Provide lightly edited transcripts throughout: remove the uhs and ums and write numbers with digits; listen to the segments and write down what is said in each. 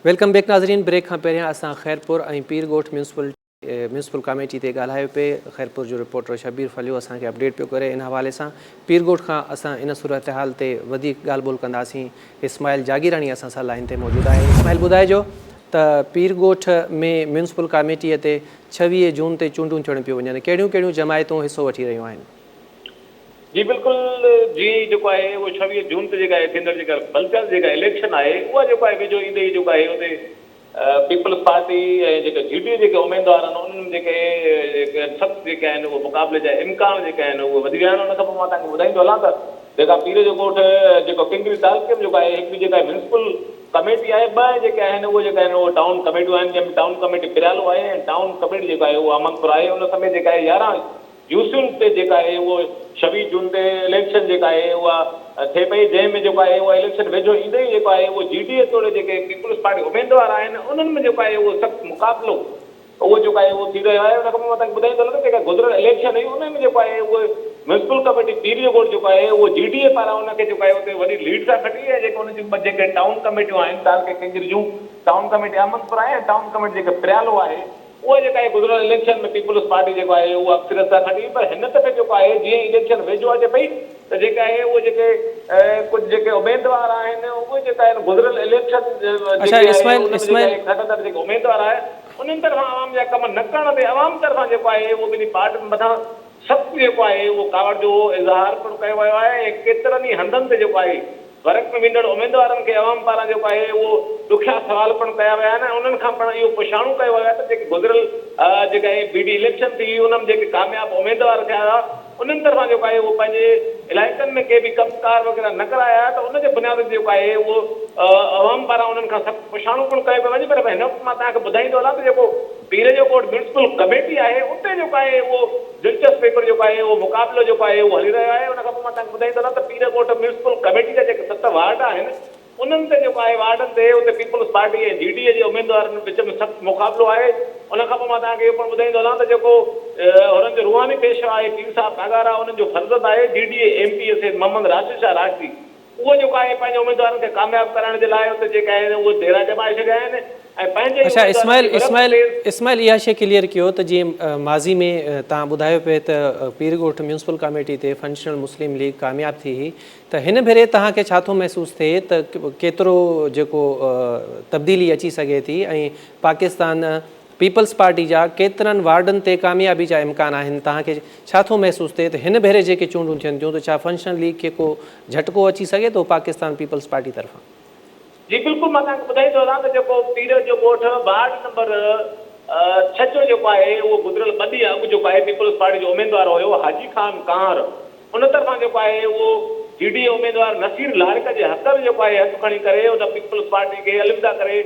Welcome back नाज़रीन। Brake खां पहिरियां असां खैरपुर ऐं पीरगोठ म्यूनसिपल कमेटी ते ॻाल्हायो पिए। खैरपुर जो रिपोर्टर शबीर फलियो असांखे अपडेट पियो करे इन हवाले सां। पीरगोठ खां असां इन सूरत हाल ते वधीक ॻाल्हि ॿोल कंदासीं। इस्माइल जागीरानी असां सां लाइन ते मौजूदु आहे। इस्माइल, ॿुधाइजो त पीरगोठ में म्यूनसिपल कमेटीअ ते 26 जून ते चूंडूं थियण पियूं वञनि, कहिड़ियूं कहिड़ियूं जमायतूं हिसो वठी रहियूं आहिनि? जी बिल्कुलु जी, जेको आहे उहो 26 जून ते जेका आहे थींदड़ जेका पंचायत जेका इलेक्शन आहे उहा जेको आहे वेझो ईंदे ई जेको आहे हुते पीपल्स पार्टी ऐं जेके जीडीए जेके उमेदवार आहिनि उन्हनि जेके सख़्त जेके आहिनि उहे मुक़ाबले जा इम्कान जेके आहिनि उहे वधी विया आहिनि। उन खां पोइ मां तव्हांखे ॿुधाईंदो हलां त जेका पीर जो ॻोठ जेको किंगरी तालुके में जेको आहे हिकिड़ी जेका म्यूनसिपल कमेटी आहे, ॿ जेके आहिनि उहे जेका आहिनि उहे टाउन कमेटियूं आहिनि, जंहिंमें टाउन कमेटी पिरालो आहे ऐं टाउन कमेटी जेका आहे उहा अमनपुर आहे। उन समय जेका आहे 11 यूसियुनि ते जेका आहे उहो 26 जून ते इलेक्शन जेका आहे उहा थिए पई, जंहिंमें जेको आहे उहा इलेक्शन वेझो ईंदे ई जेको आहे उहो जीडीए तौरु जेके पीपल्स पार्टी उमेदवार आहिनि उन्हनि में जेको आहे उहो सख़्तु मुक़ाबिलो उहो जेको आहे उहो थी रहियो आहे। उन खां पोइ मां तव्हांखे ॿुधाईंदो हलां जेका गुज़िरियल इलेक्शन हुई उन में जेको आहे उहो म्यूनसिपल कमेटी पीर जो ॻोठ जेको आहे उहो जीडीए पारां उनखे जेको आहे उते वॾी लीड सां खटी आहे। जेके उन जूं जेके टाउन कमेटियूं आहिनि, तालुके किंगरी जूं टाउन कमेटी अमनपुर आहे ऐं टाउन कमेटी जेके पिरालो आहे, उहा जेका आहे गुज़िरियल इलेक्शन में पीपल्स पार्टी जेको आहे उहा अक्सरियत सां खटी। पर हिन दफ़े जेको आहे जीअं इलेक्शन वेझो अचे पई त जेका आहे उहे जेके कुझु जेके उमेदवार आहिनि उहे जेका आहिनि गुज़िरियल इलेक्शन खटंदड़ जेके उमेदवार आहे उन्हनि तरफ़ां आवाम जा कम न करण ते आवाम तरफ़ां जेको आहे उहो ॿिन्ही पार्टियुनि मथां सख़्तु जेको आहे उहो कावड़ जो इज़हार पिणु कयो वियो आहे ऐं केतिरनि ई हंधनि ते जेको आहे वर्क में वेंदड़ उमेदवारनि खे अवाम पारां जेको आहे उहो ॾुखिया सवाल पिणु कया विया आहिनि। उन्हनि खां पिणु इहो पुछाणो कयो वियो आहे त जेके गुज़िरियल जेका आहे बीडी इलेक्शन थी उनमें जेके कामयाबु उमेदवार थिया हुआ उन्हनि तरफ़ां जेको आहे उहो पंहिंजे इलाइक़नि में के बि कमकार वग़ैरह न कराया त उनजे बुनियाद ते जेको आहे उहो अवाम पारां उन्हनि खां सख़्तु पुछाणो पिणु कयो पियो वञे। पर हिन वक़्तु मां तव्हांखे ॿुधाईंदो हलां त जेको पीर जो ॻोठ म्यूनसिपल कमेटी आहे उते जेको आहे उहो दिलचस्प पेपर जेको आहे उहो मुक़ाबिलो जेको आहे उहो हली रहियो आहे। उन खां पोइ मां तव्हांखे ॿुधाईंदो हलां त पीर ॻोठ म्यूनसिपल कमेटी जा जेके 7 वार्ड आहिनि उन्हनि ते जेको आहे वार्डनि ते उते पीपल्स पार्टी ऐं जीडीए जे उमेदवारनि विच में सख़्तु मुक़ाबिलो आहे। उन खां पोइ मां तव्हांखे इहो पिणु ॿुधाईंदो हलां त जेको हुननि जो रुहानी पेशवा आहे पीर साहिब नागारा, उन्हनि जो फर्ज़त आहे जीडीए एमपी से मोहम्मद राशिद शाह राशदी, उहो जेको आहे पंहिंजे उमेदवारनि खे कामयाबु करण जे लाइ उते जेके आहिनि उहे डेरा जमाए छॾिया आहिनि ऐं पंहिंजे इस्माइल इहा शइ क्लियर कयो त जीअं माज़ी में तव्हां ॿुधायो पिए त पीर ॻोठ म्यूनसिपल कमेटी ते फंक्शनल मुस्लिम लीग कामयाबु थी हुई, त हिन भेरे तव्हांखे छा थो महसूसु थिए त केतिरो जेको तब्दीली अची सघे थी ऐं पाकिस्तान पीपल्स पार्टी जा केतिरनि वार्डनि ते कामयाबी जा इम्कान आहिनि? तव्हांखे छा थो महसूसु थिए त हिन भेरे जेके चूंडूं थियनि थियूं त छा फंक्शनल लीग खे को झटको अची सघे थो पाकिस्तान पीपल्स पार्टी तरफ़ां? जी बिल्कुलु, मां तव्हांखे ॿुधाईंदो हलां त जेको पीर जो ॻोठ वार्ड नंबर 6 जो जेको आहे उहो गुज़िरियल 2 ॾींहं अॻु जेको आहे पीपल्स पार्टी जो उमेदवार हुयो हाजी खान कांर, उन तरफ़ां जेको आहे उहो जीडीए उमेदवार नसीर लारिक जे हक़ में जेको आहे हथु खणी करे उन पीपल्स पार्टी खे अलविदा करे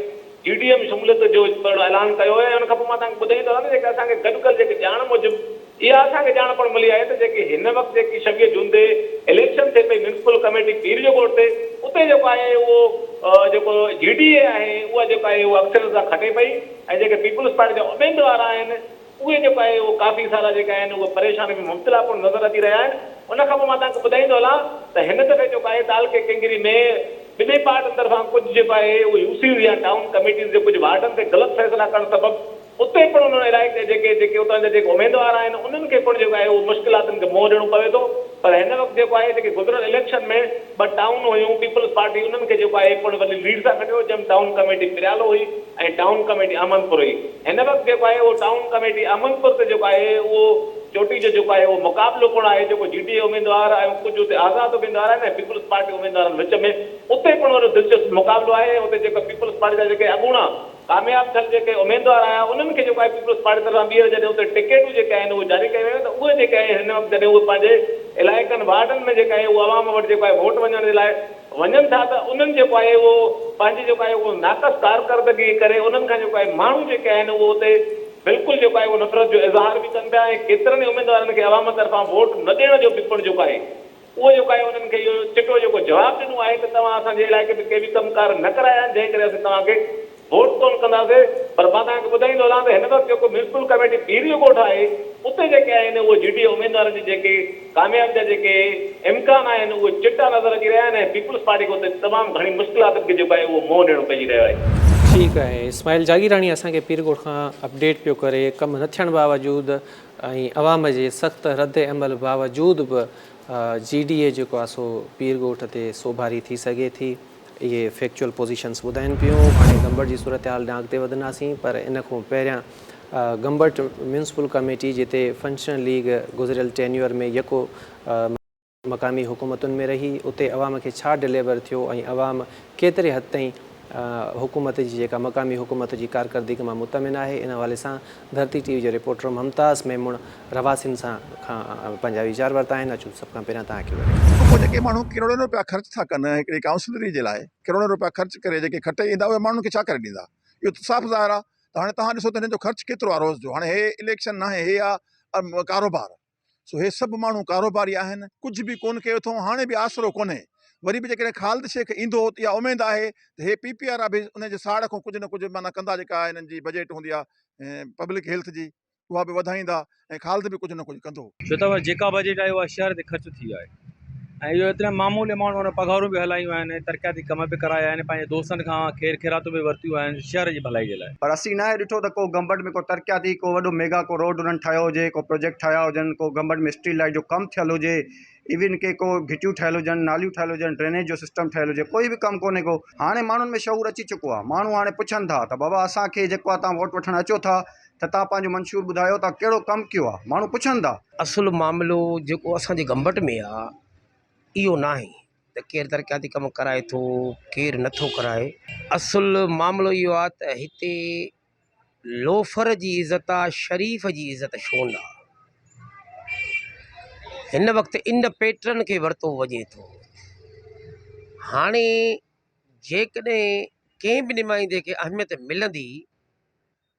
जीडीए में शमूलियत जो ऐलान कयो आहे। उन खां पोइ मां तव्हांखे ॿुधाईंदो हलां जेके असांखे गॾुकल जेके ॼाण मूजिबि इहा असांखे ॼाण पण मिली आहे त जेके हिन वक़्तु जेकी 26 जून ते इलेक्शन थिए पई म्यूनसिपल कमेटी पीर जो ॻोठ ते, उते जेको आहे उहो जेको जीडीए आहे उहा जेको आहे उहा अक्सर सां खटे पई ऐं जेके पीपल्स पार्टी जा उमेदवार आहिनि उहे जेको आहे उहो काफ़ी सारा जेके आहिनि उहे परेशानी में मुब्तला पण नज़र अची रहिया आहिनि। उन खां पोइ मां तव्हांखे ॿुधाईंदो हलां त हिन दफ़े जेको आहे तालुके किंगरी में ॿिन्ही पार्टियुनि तरफ़ां कुझु जेको आहे उहो यूसीज़ या टाउन कमेटीज़ जे कुझु वार्डनि ते ग़लति फ़ैसिला करणु सबबु उते पण उन इलाइक़े जेके उतां जा जेके उमेदवार आहिनि उन्हनि खे पण जेको आहे उहो मुश्किलातुनि खे मुंहुं ॾियणो पवे थो। पर हिन वक़्तु जेको आहे जेके गुज़िरियल इलेक्शन में 2 टाउन हुयूं पीपल्स पार्टी उन्हनि खे जेको आहे पण वॾी लीड सां खटियो, जंहिंमें टाउन कमेटी पिरालो हुई ऐं टाउन कमेटी अमनपुर हुई। हिन वक़्तु जेको आहे उहो टाउन कमेटी अमनपुर ते जेको आहे उहो चोटी जो जेको आहे उहो मुक़ाबिलो पण आहे जेको जीडीए उमेदवार ऐं कुझु उते आज़ाद उमेदवार आहिनि ऐं पीपल्स पार्टी उमेदवारनि विच में उते पण वॾो दिलचस्प मुक़ाबिलो आहे। उते जेके पीपल्स पार्टी जा जेके अॻूणा कामयाबु थियल जेके उमेदवार आया उन्हनि खे जेको आहे पीपल्स पार्टी तरफ़ां ॿीहर जॾहिं उते टिकेटूं जेके आहिनि उहे जारी कयूं आहिनि त उहे जेके आहे हिन वक़्तु जॾहिं उहे पंहिंजे इलाइक़नि वार्डनि में जेका आहे उहो आवाम वटि जेको आहे वोट वञण जे लाइ वञनि था त उन्हनि जेको आहे उहो पंहिंजी जेको आहे उहो नाक़स कारकर्दगी करे उन्हनि खां जेको आहे माण्हू जेके आहिनि उहो उते बिल्कुलु जेको आहे उहो नफ़रत जो इज़हार बि कनि पिया ऐं केतिरनि ई उमेदवारनि खे आवाम तरफ़ां वोट न ॾियण जो बि पण जेको आहे उहो जेको आहे उन्हनि खे इहो चिटो जेको जवाबु ॾिनो आहे त तव्हां असांजे इलाइक़े में के बि कमकार न कराया आहिनि जंहिं करे असीं तव्हांखे वोट कोन कंदासीं। पर मां तव्हांखे ॿुधाईंदो हलां त हिन वक़्तु जेको म्यूनसिपल कमेटी पीर जो ॻोठ आहे उते जेके आहिनि उहे जीडीए उमेदवारनि जी जेके कामयाबी जा जेके इम्कान आहिनि उहे चिटा नज़र अची रहिया आहिनि ऐं पीपल्स पार्टी खे उते तमामु घणी मुश्किलातुनि खे जेको आहे उहो मुंहुं ॾियणो पइजी रहियो आहे। ठीक है। इस्माइल जागीराणी असांखे पीरगोट खां अपडेट पियो करे कम न थियण बावजूद ऐं अवाम जे सख़्त रद्द अमल बावजूद बि GDA जेको आहे सो पीरगोट ते सोभारी थी सघे थी। इहे फैक्चुअल पोज़ीशन्स ॿुधाइनि पियूं। हाणे गंबट जी सूरत हाल ॾांहुं अॻिते वधंदासीं, पर इन खां पहिरियां गंबट म्यूनसिपल कमेटी जिते फंक्शनल लीग गुज़िरियल टेन्यूअर में यको मक़ामी हुकूमतुनि में रही, उते अवाम खे छा डिलीवर थियो ऐं अवाम केतिरे हद ताईं हुकूमत जी जेका मक़ामी हुकूमत जी कारकर्दगी मां मुतमिन आहे, इन हवाले सां धरती TV जे रिपोर्टर मुमताज़ मेमुण रवासिन सां खां पंहिंजा वीचार वरिता आहिनि। अचूं सभ खां पहिरियां तव्हांखे पोइ जेके माण्हू करोड़नि रुपया ख़र्च था कनि हिकिड़ी काउंसलरी जे लाइ, करोड़नि रुपया ख़र्च करे जेके खटे ईंदा, उहे माण्हुनि खे छा करे ॾींदा? इहो त साफ़ ज़ाहिर आहे। त हाणे तव्हां ॾिसो त हिन जो ख़र्च केतिरो आहे रोज़ जो। हाणे हे इलेक्शन न आहे, हे आहे कारोबार। सो हे सभु माण्हू कारोबारी आहिनि, कुझु बि कोन कयो अथऊं, हाणे बि आसिरो कोन्हे। वरी बि जेकॾहिं ख़ालिद शेख ईंदो त इहा उमेदु आहे त हे PPR बि उनजे साड़ खां कुझु न कुझु माना कंदा, जेका हिननि जी बजट हूंदी आहे पब्लिक हेल्थ जी, उहा बि वधाईंदा ऐं ख़ालिद बि कुझु न कुझु कंदो। छो त जेका बजट आहे उहा शहर ते ख़र्च थी आहे ऐं इहो एतिरा मामूली माण्हू हुन पघारूं बि हलायूं आहिनि, तरक़ियाती कम बि कराया आहिनि, पंहिंजे दोस्तनि खां ख़ैर ख़ैरातूं बि वरितियूं आहिनि शहर जी भलाई जे लाइ। पर असीं न आहे ॾिठो त को गंबट में को तरक़ियाती को वॾो मेगा को रोड उन्हनि ठाहियो हुजे, को प्रोजेक्ट ठाहिया हुजनि, को गंबट में स्ट्रीट लाइट जो कमु थियल हुजे, इवन के को घिटियूं ठहियल हुजनि, नालियूं ठहियल हुजनि, ड्रेनेज जो सिस्टम ठहियल हुजे, कोई बि कमु कोन्हे को। हाणे माण्हुनि में शऊर अची चुको आहे। माण्हू हाणे पुछनि था त बाबा असांखे जेको आहे तव्हां वोट वठणु अचो था त तव्हां पंहिंजो मंशूर ॿुधायो, तव्हां कहिड़ो कमु कयो आहे, माण्हू पुछनि था। असुल मामिलो जेको असांजे गंबट में आहे इहो न आहे त केरु तरक़ियाती कमु कराए थो, केरु नथो कराए। असुल मामिलो इहो आहे त हिते लोफर जी इज़त आहे, शरीफ़ जी इज़त छो न आहे। हिन वक़्तु इन पैटर्न खे वरितो वञे थो। हाणे जेकॾहिं कंहिं बि नुमाइंदे खे अहमियत मिलंदी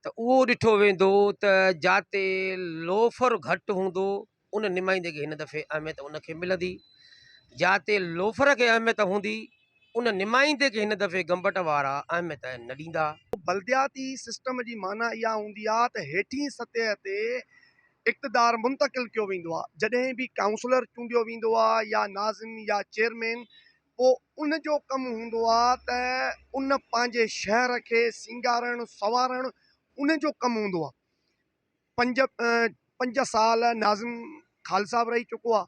त उहो ॾिठो वेंदो त जिते लोफर घटि हूंदो उन नुमाइंदे खे हिन दफ़े अहमियत उनखे मिलंदी, जिते लोफर खे अहमियत हूंदी उन नुमाइंदे खे हिन दफ़े गंबट वारा अहमियत न ॾींदा। बल्दियाती सिस्टम जी माना इहा हूंदी आहे त हेठीं सतह ते इक़्तिदार मुंतक़िल कयो वेंदो आहे। जॾहिं बि काउंसलर चूंडियो वेंदो आहे या नाज़िम या चेयरमैन, पोइ उन जो कमु हूंदो आहे त उन पंहिंजे शहर खे सिंगारणु संवारणु, उन जो कमु हूंदो आहे। 5 साल नाज़िम ख़ालिद साहब रही चुको आहे।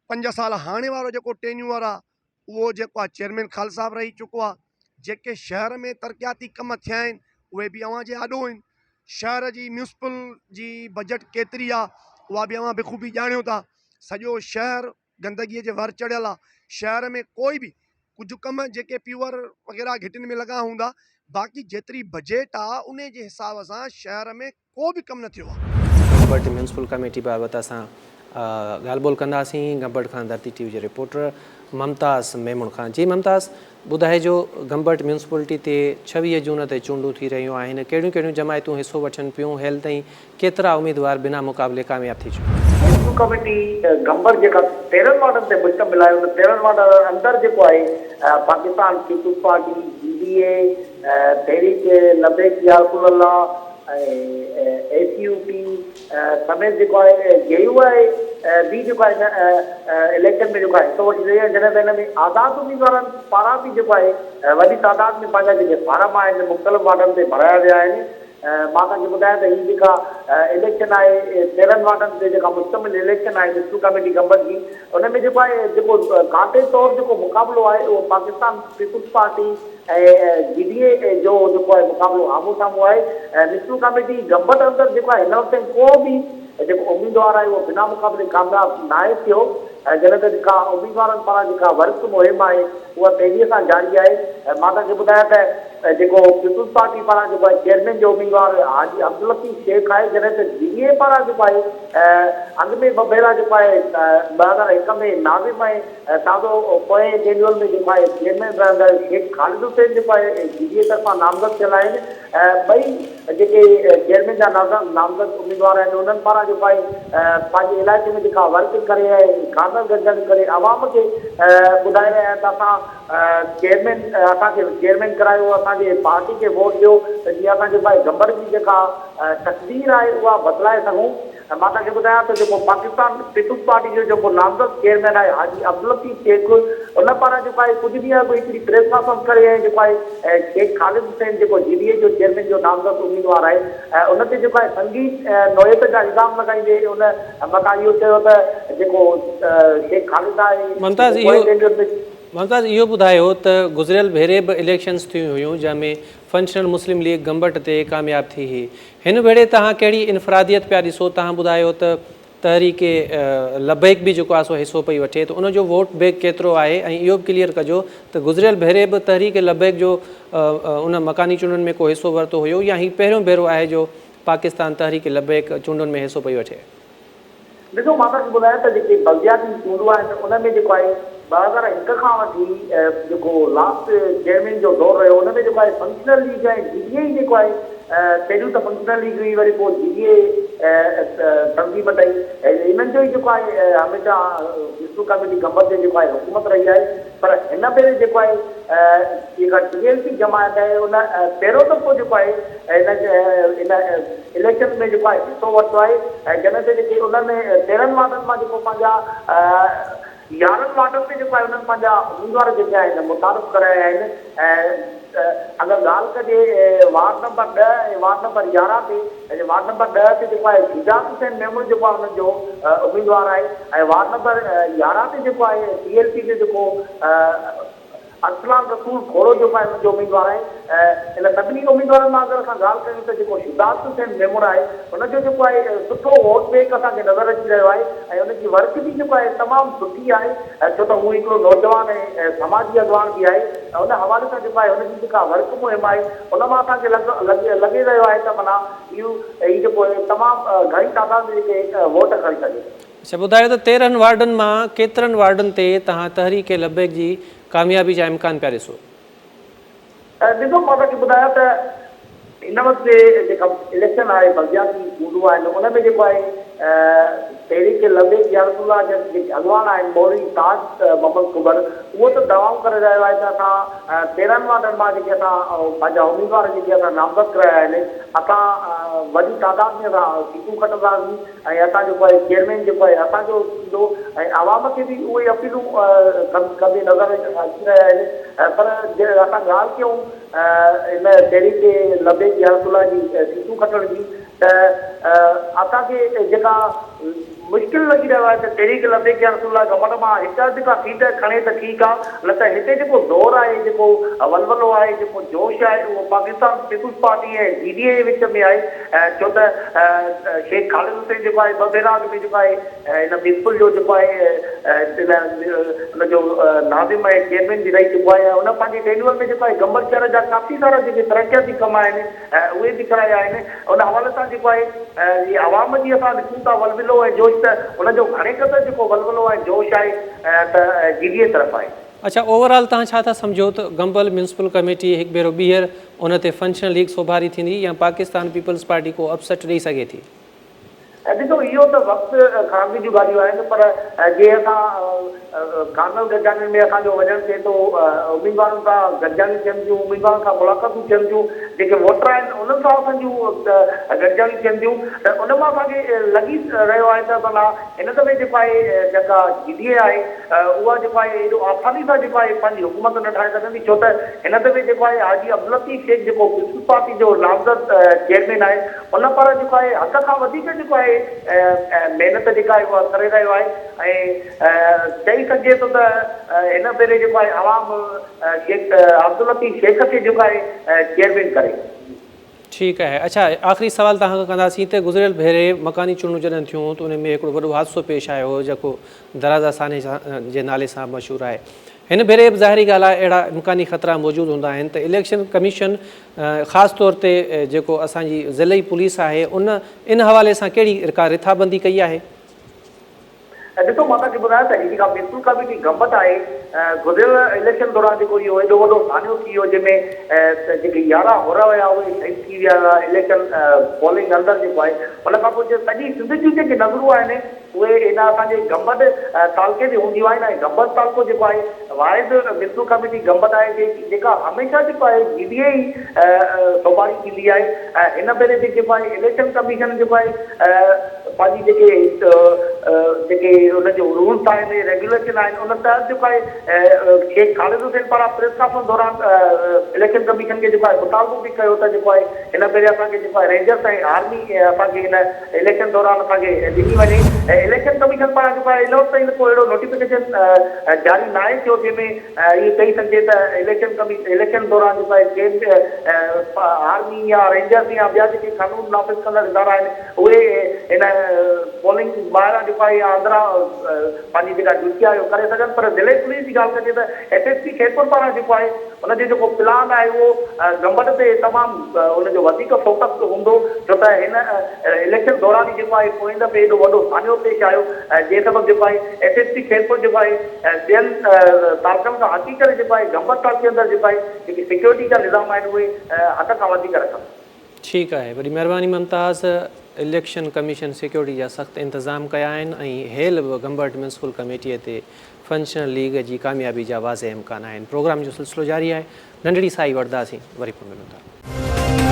5 साल हाणे वारो जेको टेन्यूअर आहे उहो जेको आहे चेयरमैन ख़ालिद साहब रही चुको आहे। जेके शहर में तरक़ियाती कम थिया आहिनि उहे बि अव्हां जे आॾो आहिनि। शहर जी म्यूनसिपल जी बजट केतिरी आहे उहा बि अव्हां बख़ूबी ॼाणियो था। सॼो शहर गंदगीअ जे भर चढ़ियल आहे। शहर में कोई बि कुझु कम जेके प्यूअर वग़ैरह घिटिन में लॻा हूंदा, बाक़ी जेतिरी बजट आहे उन जे हिसाब सां शहर में को बि कमु न थियो आहे। गंबट म्यूनसिपल कमेटी बाबति असां ॻाल्हि ॿोल कंदासीं गंबट खां धरती TV जे रिपोर्टर मुमताज़ मेमुण खां। जी मुमताज़, ॿुधाइजो गंबट म्यूनसिपलिटी ते 26 जून ते चूंडूं थी रहियूं आहिनि, कहिड़ियूं कहिड़ियूं जमायतूं हिसो वठनि पियूं, हेल ताईं केतिरा उमेदवार बिना मुक़ाबले कामयाब थी चुका? म्यूनसिपल कमेटी गंबट जेका 13 वार्डनि ते मुश्तमिल आहे, उन 13 वार्डनि अंदरि जेको आहे पाकिस्तान पीपुल्स पार्टी, GDA, तहरीक लबैक या रसूल अल्लाह, ACUP समेत जेको आहे JUI बि जेको आहे इलेक्शन में जेको आहे हिसो वठी रही आहे। जॾहिं त हिन में आज़ाद उम्मीदवारनि पारां बि जेको आहे वॾी तादाद में पंहिंजा जेके फार्म आहिनि मुख़्तलिफ़ वार्डनि ते भराया विया आहिनि। मां तव्हांखे ॿुधायां त हीअ जेका इलेक्शन आहे 13 वार्डनि ते जेका मुश्तमिल इलेक्शन आहे म्यूनसिपल कमेटी गंबट जी, उन में जेको आहे जेको कांटे तौरु जेको मुक़ाबिलो आहे उहो पाकिस्तान पीपुल्स पार्टी ऐं GDA जो जेको आहे मुक़ाबिलो आम्हूं साम्हूं आहे। म्यूनसिपल कमेटी गंबट अंदरि जेको आहे हिन वक़्तु को बि जेको उम्मीदवार आहे उहो बिना मुक़ाबले कामयाब न आहे थियो। जॾहिं त जेका उम्मीदवारनि पारां जेका वर्क मुहिम आहे उहा तेज़ीअ सां जारी आहे। मां तव्हांखे ॿुधायां त जेको पीपुल्स पार्टी पारां जेको आहे चेयरमैन जो उम्मीदवार हाजी अब्दुल लतीफ़ शेख आहे, जॾहिं त GDA पारां जेको आहे अॻु में ॿ भेरा जेको आहे 2001 में नाज़िम ऐं ताज़ो पोएं टेन्यूअर में जेको आहे चेयरमैन रहंदड़ शेख ख़ालिद हुसैन जेको आहे GDA तरफ़ां नामज़द थियल आहिनि। ॿई जेके चेयरमैन जा नामज़द उम्मीदवार आहिनि उन्हनि पारां जेको आहे पंहिंजे इलाइक़े में जेका वर्क करे ऐं कानून गंजन करे आवाम खे ॿुधाए रहिया आहिनि त असां चेयरमैन करायो, असांजे पार्टी खे वोट ॾियो त जीअं असांजे भाई गंबट जी जेका तकदीर आहे उहा बदिलाए सघूं। मां तव्हांखे ॿुधायां त जेको पाकिस्तान पीपुल्स पार्टी जो जेको नामज़द चेयरमैन आहे हाजी अब्दुल लतीफ़ शेख, उन पारां जेको आहे कुझु ॾींहं अॻु हिकिड़ी प्रेस कॉन्फ्रेंस करे ऐं जेको आहे शेख ख़ालिद हुसैन जेको GDA जो चेयरमैन जो नामज़द उम्मीदवार आहे उन ते जेको आहे संगीन नोयत जा इल्ज़ाम लॻाईंदे उन मकान इहो चयो त जेको शेख ख़ालिद आहे मुमताज़ इहो ॿुधायो त गुज़िरियल भेरे बि इलेक्शन्स थियूं हुयूं जंहिंमें फंक्शनल मुस्लिम लीग गंबट ते कामयाबु थी हुई। हिन भेरे तव्हां कहिड़ी इनफरादियत पिया ॾिसो? तव्हां ॿुधायो त तहरीके लबैक बि जेको आहे सो हिसो पई वठे, त उनजो वोट बैक केतिरो आहे? ऐं इहो बि क्लियर कजो त गुज़िरियल भेरे बि तहरीके लबैक जो उन मकानी चूंडुनि में को हिसो वरितो हुयो या हीउ पहिरियों भेरो आहे जो पाकिस्तान तहरीके लबैक चूंडुनि में हिसो पई वठे? ॾिसो, मां तव्हांखे ॿुधायां त जेके बल्दियाती चूंडूं आहिनि उन में जेको आहे 2001 खां वठी जेको लास्ट चेयरमैन जो दौरु रहियो उन में जेको आहे फंक्शनल लीग ऐं GDA जेको आहे पहिरियों त फंक्शनल लीग हुई, वरी पोइ GDA तनक़ीद कई। इन्हनि जो ई जेको आहे हमेशह म्यूनिसिपल कमेटी गंबट ते जेको आहे हुकूमत रही आहे। पर हिन भेरे जेको आहे जेका TLP जमायत आहे उन पहिरियों दफ़ो जेको आहे इन इलेक्शन में जेको आहे हिसो वरितो आहे ऐं जंहिं ते जेके उन्हनि 13 वार्डनि मां जेको पंहिंजा 11 वार्डनि ते जेको आहे उन्हनि पंहिंजा उम्मीदवार जेके आहिनि मुतारिफ़ कराया आहिनि। ऐं अगरि ॻाल्हि कजे वार्ड नंबर 10 ऐं वार्ड नंबर 11 ते, वार्ड नंबर 10 ते जेको आहे शिजात हुसैन मेमूर जेको आहे हुननि जो उम्मीदवार आहे ऐं वार्ड नंबर 11 ते जेको आहे TLP ते जेको अरसलान रसूल खोड़ो जेको आहे हुनजो उम्मीदवार आहे। इन सभिनी उम्मीदवारनि मां अगरि असां ॻाल्हि कयूं त जेको शिजात हुसैन मेमूर आहे हुनजो जेको आहे सुठो वोट बैक असांखे नज़र अची रहियो आहे ऐं हुनजी वर्क बि जेको आहे तमामु सुठी आहे, छो त हू हिकिड़ो नौजवान ऐं समाजी अॻवान बि आहे। उन हवाले सां जेको आहे हुनजी जेका वर्क मुहिम आहे उन मां असांखे लॻे रहियो आहे त माना हीउ जेको तमामु घणी तादाद में जेके वोट खणी सघे। अच्छा, ॿुधायो त 13 वार्डनि मां केतिरनि वार्डनि ते तव्हां तहरीके लबैक जी कामयाबी जा इम्कान पिया ॾिसो? ॾिसो, मां तव्हांखे ॿुधायां त हिन वक़्तु जेका इलेक्शन आहे बल्दियाती चूंडूं आहिनि उन में जेको आहे तहरीके लबैक या रसूला जा जेके अॻवान आहिनि मौलवी ताज मोहम्मद कुबर, उहो त दवाऊं करे रहियो आहे त असां 13 वार्डनि मां जेके असां पंहिंजा उम्मीदवार जेके असां नामज़द कराया आहिनि असां वॾी तादाद में असां सीटूं खटंदासीं ऐं असां जेको आहे चेयरमैन जेको आहे असांजो थींदो ऐं आवाम खे बि उहे अपीलूं कंदे नज़र अची रहिया आहिनि। पर असां ॻाल्हि कयूं इन तहरीके लबैक या रसूला जी सीटूं खटण जी त असांखे जेका मुश्किल लॻी रहियो आहे त तहरीक लबैक या रसूला गमट मां हिकु अधु का सीट खणे त ठीकु आहे, न त हिते जेको दौरु आहे जेको वलवलो आहे जेको जोश आहे उहो पाकिस्तान पीपुल्स पार्टी ऐं GDA जे विच में आहे। छो त शेख ख़ालिद हुसैन जेको आहे ॿ भेरा अॻु में जेको आहे हिन म्यूनिसिपल जो जेको आहे हुनजो नाज़िम ऐं चेयरमैन बि रही चुको आहे। उन पंहिंजी टेन्यूअर में जेको आहे गंबट शहर जा काफ़ी सारा जेके तरक़ियाती कम आहिनि उहे बि कराया आहिनि। उन हवाले सां जेको आहे आवाम जी असां ॾिसूं था वलवलो ऐं जोश त हुनजो घणे क़दुरु जेको वलवलो ऐं जोश आहे त GDA तरफ़ आहे। अच्छा, ओवरऑल तव्हां छा था सम्झो त गंबल म्यूनिसिपल कमेटी हिकु भेरो ॿीहर उन ते फंक्शनल लीग सोभारी थींदी या पाकिस्तान पीपल्स पार्टी को अपसेट ॾेई सघे थी? ॾिसो, इहो त वक़्तु ख़राबी जूं ॻाल्हियूं आहिनि, पर जे असां कानल गॾजानी में असांजो वञणु थिए थो उम्मीदवारनि सां गॾजानी थियनि थियूं, उम्मीदवारनि सां मुलाक़ातूं थियनि थियूं, जेके वोटर आहिनि उन्हनि सां असांजूं गॾजानी थियनि थियूं त उन मां असांखे लॻी रहियो आहे त भला हिन दफ़े जेको आहे जेका GDA आहे उहा जेको आहे एॾो आसानी सां जेको आहे पंहिंजी हुकूमत न ठाहे सघंदी, छो त हिन दफ़े जेको आहे हाजी अब्दुल लतीफ़ शेख जेको पीपुल्स पार्टी जो नामज़द चेयरमैन आहे उन पारां जेको आहे हद खां वधीक जेको आहे महिनत जेका आहे उहा करे रहियो आहे ऐं चई सघिजे थो त हिन भेरे जेको आहे आवाम शेख अब्दुल लतीफ़ शेख खे जेको आहे चेयरमैन करे। ठीकु आहे। अच्छा, आख़िरी सवाल तव्हांखां कंदासीं त गुज़िरियल भेरे मकानी चूंडूं जॾहिं थियूं त उन में हिकिड़ो वॾो हादसो पेश आयो हो जेको दराज़ा साने जे नाले सां मशहूरु आहे। हिन भेरे बि ज़ाहिरी ॻाल्हि आहे अहिड़ा इम्कानी ख़तरा मौजूदु हूंदा आहिनि त इलेक्शन कमीशन ख़ासि तौर ते जेको असांजी ज़िलई पुलिस आहे इन हवाले सां कहिड़ी का रिथाबंदी कई आहे? ॾिसो, मां तव्हांखे ॿुधायां त जेका म्यूनिसिपल कमेटी गंबट आहे गुज़िरियल इलेक्शन दौरान जेको इहो एॾो वॾो सानियो थी वियो जंहिंमें जेके 11 हुर हुया उहे शहीद थी विया इलेक्शन पोलिंग अंदरि जेको आहे उन खां पोइ सॼी सिंध जूं जेके नज़रूं आहिनि उहे इन असांजे गंबट तालुके ते हूंदियूं आहिनि ऐं गंबट तालुको जेको आहे वाहिद म्यूनिसिपल कमेटी गंबट आहे जेका हमेशह जेको आहे GDA ई सोभारी थींदी आहे। हिन भेरे बि जेको आहे इलेक्शन कमीशन जेको आहे पंहिंजी जेके हुनजो रूल्स आहिनि रेगुलेशन आहिनि उन तहत जेको आहे शेख ख़ालिद हुसैन पारां प्रेस कॉन्फ्रेंस दौरान इलेक्शन कमीशन खे जेको आहे मुतालबो बि कयो त जेको आहे हिन भेरे असांखे जेको आहे रेंजर्स ऐं आर्मी असांखे हिन इलेक्शन दौरान असांखे ॾिनी वञे ऐं इलेक्शन कमीशन पारां जेको आहे इन वक़्त ताईं को अहिड़ो नोटिफिकेशन जारी न आहे थियो जंहिंमें इहो चई सघिजे त इलेक्शन दौरान जेको आहे आर्मी या रेंजर्स या ॿिया जेके कानून नाफ़िज़ कंदड़ इदारा आहिनि उहे हिन पोलिंग ॿाहिरां जेको आहे या अंदरां पंहिंजी जेका ड्यूटी आहे उहो करे सघनि पर दिल्ली पुलिस जी ॻाल्हि कजे त SSP खेरपुर पारां जेको आहे हुनजो जेको प्लान आहे उहो गंबट ते तमामु हुनजो वधीक फोकस हूंदो छो त हिन इलेक्शन दौरान ई जेको आहे पोइ दफ़े एॾो वॾो सामियो पेश आयो जंहिं सबबु जेको आहे SSP खेरपुर जेको आहे ॿियनि तालुकनि खां हटी करे जेको आहे गंबट ताल जे अंदरि जेको आहे जेकी सिक्योरिटी जा निज़ाम आहिनि उहे हद खां वधीक रखनि। ठीकु आहे, वॾी महिरबानी मुमताज़। इलेक्शन कमीशन सिक्योरिटी जा सख़्तु इंतज़ाम कया आहिनि ऐं हेल बि गंबट म्यूनसिपल कमेटीअ ते फंक्शनल लीग जी कामयाबी जा वाज़े इम्कान आहिनि। प्रोग्राम जो सिलसिलो जारी आहे, नंढड़ी साई वठंदासीं, वरी पोइ मिलूं था।